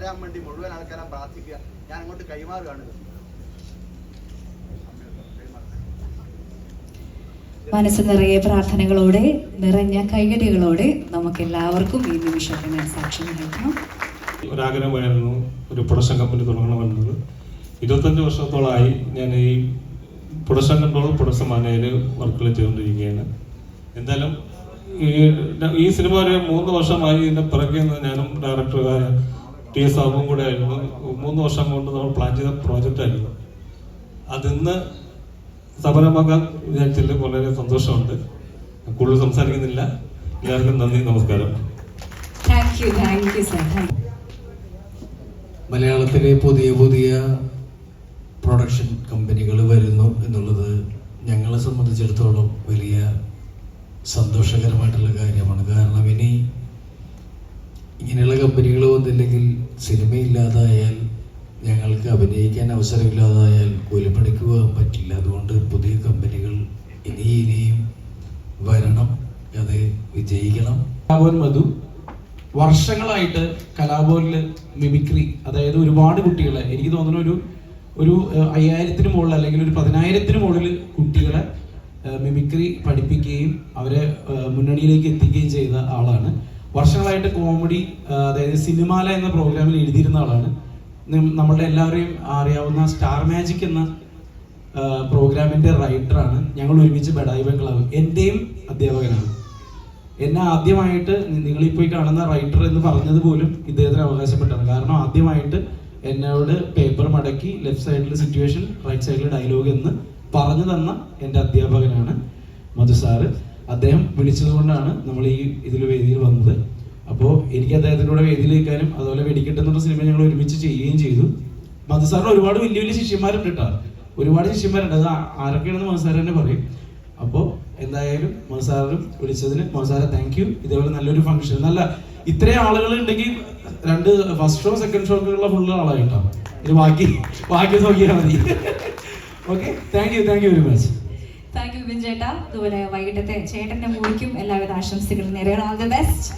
വളരാൻ വേണ്ടി മുഴുവൻ ആൾക്കാരും പ്രാർത്ഥിക്കുക. ഞാൻ അങ്ങോട്ട് കൈമാറുകയാണ്. മനസ്സ് നിറയെ പ്രാർത്ഥനകളോടെ നിറഞ്ഞ കൈകടികളോടെ നമുക്ക് എല്ലാവർക്കും ഈ നിമിഷത്തിന് സാക്ഷ്യം നൽകണം. ഒരാഗ്രഹമായിരുന്നു ഒരു പ്രൊഡക്ഷൻ കമ്പനി തുടങ്ങണമെന്നത്. 25 വർഷത്തോളമായി ഞാൻ ഈ പ്രൊഡക്ഷൻ കൺട്രോൾ, പ്രൊഡക്ഷൻ മാനേജർ വർക്കുകൾ ചെയ്തുകൊണ്ടിരിക്കുകയാണ്. എന്തായാലും ഈ സിനിമ ഒരു 3 വർഷമായി ഇതിൻ്റെ പിറകെ ഞാനും ഡയറക്ടറായ TS സാബും കൂടെ ആയിരുന്നു. 3 വർഷം കൊണ്ട് നമ്മൾ പ്ലാൻ ചെയ്ത പ്രോജക്റ്റായിരുന്നു. അതിന്ന് സഫലമാക്കാൻ വിചാരിച്ചതിൽ വളരെ സന്തോഷമുണ്ട്. കൂടുതൽ സംസാരിക്കുന്നില്ല. എല്ലാവർക്കും നന്ദി, നമസ്കാരം. മലയാളത്തിലെ പുതിയ പ്രൊഡക്ഷൻ കമ്പനികൾ വരുന്നു എന്നുള്ളത് ഞങ്ങളെ സംബന്ധിച്ചിടത്തോളം വലിയ സന്തോഷകരമായിട്ടുള്ള കാര്യമാണ്. കാരണം ഇനി ഇങ്ങനെയുള്ള കമ്പനികൾ വന്നില്ലെങ്കിൽ, സിനിമയില്ലാതായാൽ, ഞങ്ങൾക്ക് അഭിനയിക്കാൻ അവസരമില്ലാതായാൽ കൂലിപ്പണിക്ക് പോകാൻ പറ്റില്ല. അതുകൊണ്ട് പുതിയ കമ്പനികൾ ഇനിയും വരണം, അത് വിജയിക്കണം. കലാഭവൻ മധു വർഷങ്ങളായിട്ട് കലാഭവനിൽ മിമിക്രി, അതായത് ഒരുപാട് കുട്ടികളെ, എനിക്ക് തോന്നുന്നു ഒരു 5000-ന് മുകളിൽ അല്ലെങ്കിൽ ഒരു 10,000-ന് മുകളിൽ കുട്ടികളെ മിമിക്രി പഠിപ്പിക്കുകയും അവരെ മുന്നണിയിലേക്ക് എത്തിക്കുകയും ചെയ്ത ആളാണ്. വർഷങ്ങളായിട്ട് കോമഡി, അതായത് സിനിമാല എന്ന പ്രോഗ്രാമിൽ എഴുതിയിരുന്ന ആളാണ്. നമ്മളുടെ എല്ലാവരെയും അറിയാവുന്ന സ്റ്റാർ മാജിക് എന്ന പ്രോഗ്രാമിന്റെ റൈറ്ററാണ്. ഞങ്ങൾ ഒരുമിച്ച് ബഡായി ബംഗ്ലാവ്, എന്റെയും അധ്യാപകനാണ്. എന്നെ ആദ്യമായിട്ട് നിങ്ങളീ പോയി കാണുന്ന റൈറ്റർ എന്ന് പറഞ്ഞത് പോലും ഇദ്ദേഹത്തിന് അവകാശപ്പെട്ടാണ്. കാരണം ആദ്യമായിട്ട് എന്നോട് പേപ്പർ മടക്കി ലെഫ്റ്റ് സൈഡിൽ സിറ്റുവേഷൻ, റൈറ്റ് സൈഡിൽ ഡയലോഗ് എന്ന് പറഞ്ഞു തന്ന എൻ്റെ അധ്യാപകനാണ് മധു സാറ്. അദ്ദേഹം വിളിച്ചതുകൊണ്ടാണ് നമ്മൾ ഈ വേദിയിൽ വന്നത്. അപ്പോൾ എനിക്ക് അദ്ദേഹത്തിൻ്റെ കൂടെ വേദിയിൽ നിൽക്കാനും, അതുപോലെ വെടിക്കെട്ടെന്നുള്ള സിനിമ ഞങ്ങൾ ഒരുമിച്ച് ചെയ്യുകയും ചെയ്തു. മധു സാറിന് ഒരുപാട് വലിയ ശിഷ്യന്മാരുണ്ട് കേട്ടോ, ഒരുപാട് ശിഷ്യന്മാരുണ്ട്. അത് ആരൊക്കെയാണെന്ന് മധു സാർ തന്നെ പറയും. അപ്പോൾ എന്തായാലും മധു സാറും വിളിച്ചതിന് മധു സാറെ താങ്ക് യു. ഇതേപോലെ നല്ലൊരു ഫംഗ്ഷൻ, നല്ല ഇത്രയും ആളുകൾ ഉണ്ടെങ്കിൽ 2 ഫസ്റ്റ് ഷോ സെക്കൻഡ് ഷോ ഒക്കെ ഉള്ള ഫുള്ള് ആളായിട്ടാണ്. ഇത് ബാക്കി നോക്കിയാൽ മതി. Okay, thank you very much. Thank you bin ചേട്ടാ. അതുപോലെ വൈകിട്ടത്തെ ചേട്ടന്റെ മൂവിക്കും എല്ലാവിധ ആശംസകളും നേരെയാണ്. All the best.